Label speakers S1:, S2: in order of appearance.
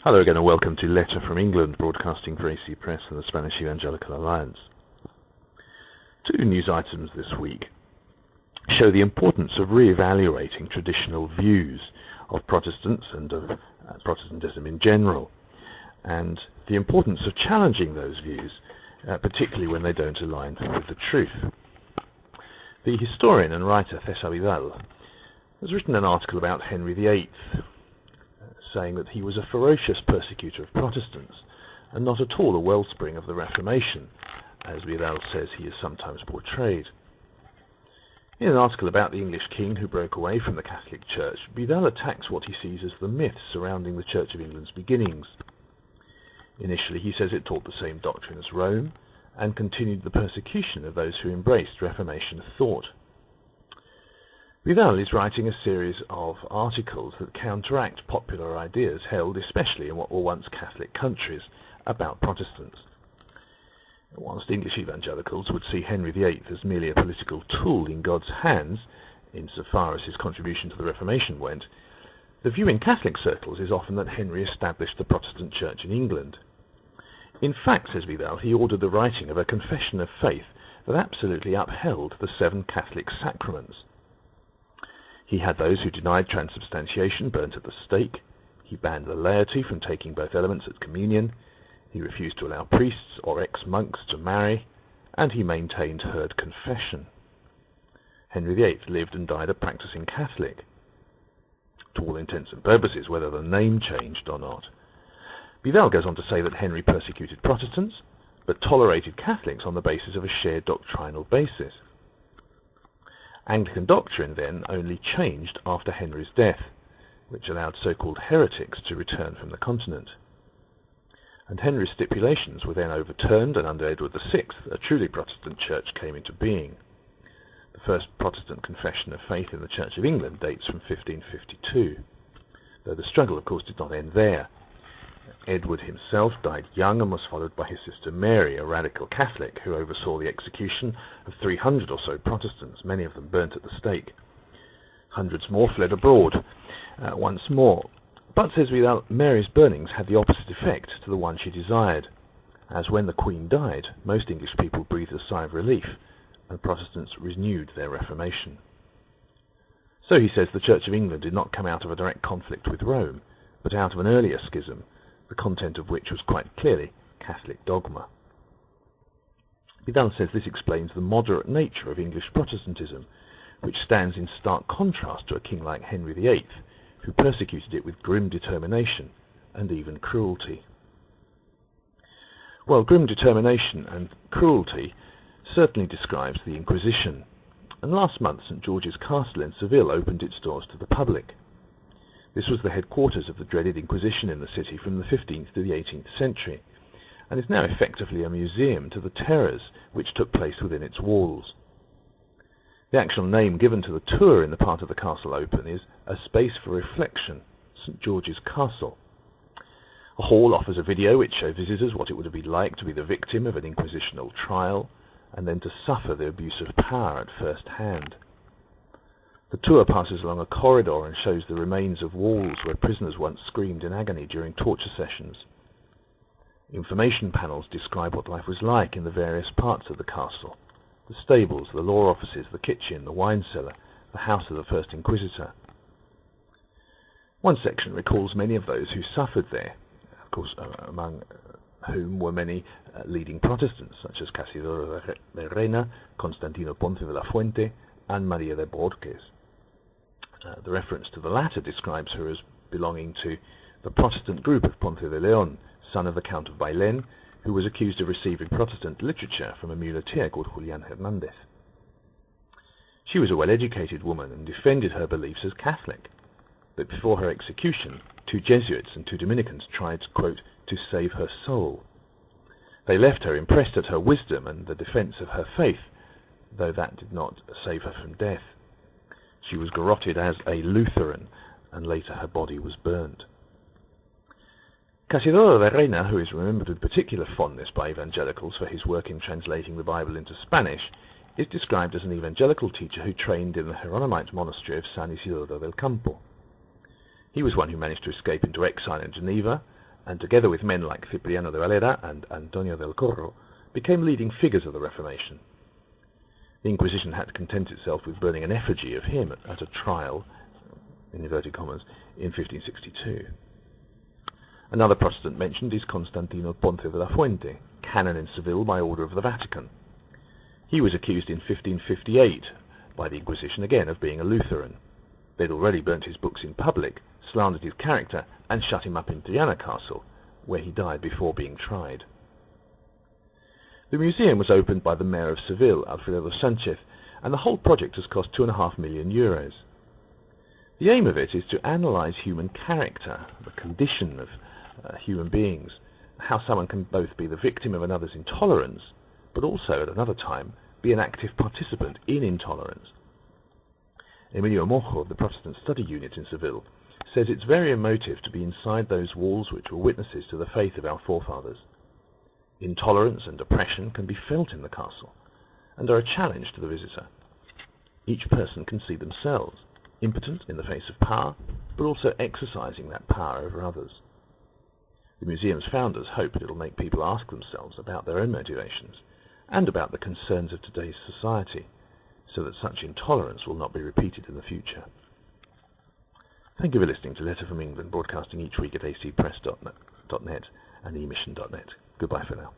S1: Hello again and welcome to Letter from England, broadcasting for AC Press and the Spanish Evangelical Alliance. Two news items this week show the importance of re-evaluating traditional views of Protestants and of Protestantism in general, and the importance of challenging those views, particularly when they don't align with the truth. The historian and writer César Vidal has written an article about Henry VIII, saying that he was a ferocious persecutor of Protestants and not at all a wellspring of the Reformation, as Vidal says he is sometimes portrayed. In an article about the English king who broke away from the Catholic Church, Vidal attacks what he sees as the myths surrounding the Church of England's beginnings. Initially he says it taught the same doctrine as Rome and continued the persecution of those who embraced Reformation thought. Vidal is writing a series of articles that counteract popular ideas held especially in what were once Catholic countries about Protestants. Whilst English evangelicals would see Henry VIII as merely a political tool in God's hands, insofar as his contribution to the Reformation went, the view in Catholic circles is often that Henry established the Protestant Church in England. In fact, says Vidal, he ordered the writing of a confession of faith that absolutely upheld the 7 Catholic sacraments. He had those who denied transubstantiation burnt at the stake. He banned the laity from taking both elements at communion. He refused to allow priests or ex-monks to marry, and he maintained heard confession. Henry VIII lived and died a practicing Catholic, to all intents and purposes, whether the name changed or not. Vidal goes on to say that Henry persecuted Protestants, but tolerated Catholics on the basis of a shared doctrinal basis. Anglican doctrine then only changed after Henry's death, which allowed so-called heretics to return from the continent. And Henry's stipulations were then overturned, and under Edward VI a truly Protestant church came into being. The first Protestant confession of faith in the Church of England dates from 1552, though the struggle of course did not end there. Edward himself died young and was followed by his sister Mary, a radical Catholic who oversaw the execution of 300 or so Protestants, many of them burnt at the stake. Hundreds more fled abroad once more. But, says Vidal, Mary's burnings had the opposite effect to the one she desired, as when the Queen died, most English people breathed a sigh of relief, and Protestants renewed their Reformation. So he says the Church of England did not come out of a direct conflict with Rome, but out of an earlier schism, the content of which was quite clearly Catholic dogma. Vidal says this explains the moderate nature of English Protestantism, which stands in stark contrast to a king like Henry VIII, who persecuted it with grim determination and even cruelty. Well, grim determination and cruelty certainly describes the Inquisition, and last month St. George's Castle in Seville opened its doors to the public. This was the headquarters of the dreaded Inquisition in the city from the 15th to the 18th century, and is now effectively a museum to the terrors which took place within its walls. The actual name given to the tour in the part of the castle open is A Space for Reflection, St. George's Castle. A hall offers a video which shows visitors what it would have been like to be the victim of an inquisitional trial, and then to suffer the abuse of power at first hand. The tour passes along a corridor and shows the remains of walls where prisoners once screamed in agony during torture sessions. Information panels describe what life was like in the various parts of the castle: the stables, the law offices, the kitchen, the wine cellar, the house of the first inquisitor. One section recalls many of those who suffered there, of course among whom were many leading Protestants, such as Cássidor de Reina, Constantino Ponce de la Fuente, and María de Borges. The reference to the latter describes her as belonging to the Protestant group of Ponce de León, son of the Count of Bailén, who was accused of receiving Protestant literature from a muleteer called Julián Hernández. She was a well-educated woman and defended her beliefs as Catholic, but before her execution, 2 Jesuits and 2 Dominicans tried, quote, to save her soul. They left her impressed at her wisdom and the defence of her faith, though that did not save her from death. She was garroted as a Lutheran, and later her body was burnt. Cássidor de Reina, who is remembered with particular fondness by evangelicals for his work in translating the Bible into Spanish, is described as an evangelical teacher who trained in the Hieronymite monastery of San Isidro del Campo. He was one who managed to escape into exile in Geneva, and together with men like Cipriano de Valera and Antonio del Corro, became leading figures of the Reformation. The Inquisition had to content itself with burning an effigy of him at a trial, in inverted commas, in 1562. Another Protestant mentioned is Constantino Ponce de la Fuente, canon in Seville by order of the Vatican. He was accused in 1558 by the Inquisition again of being a Lutheran. They'd already burnt his books in public, slandered his character, and shut him up in Triana Castle, where he died before being tried. The museum was opened by the Mayor of Seville, Alfredo Sanchez, and the whole project has cost €2.5 million. The aim of it is to analyse human character, the condition of human beings, how someone can both be the victim of another's intolerance, but also at another time be an active participant in intolerance. Emilio Mojo of the Protestant Study Unit in Seville says it's very emotive to be inside those walls which were witnesses to the faith of our forefathers. Intolerance and oppression can be felt in the castle, and are a challenge to the visitor. Each person can see themselves, impotent in the face of power, but also exercising that power over others. The museum's founders hope it'll make people ask themselves about their own motivations, and about the concerns of today's society, so that such intolerance will not be repeated in the future. Thank you for listening to Letter from England, broadcasting each week at acpress.net and emission.net. Goodbye for now.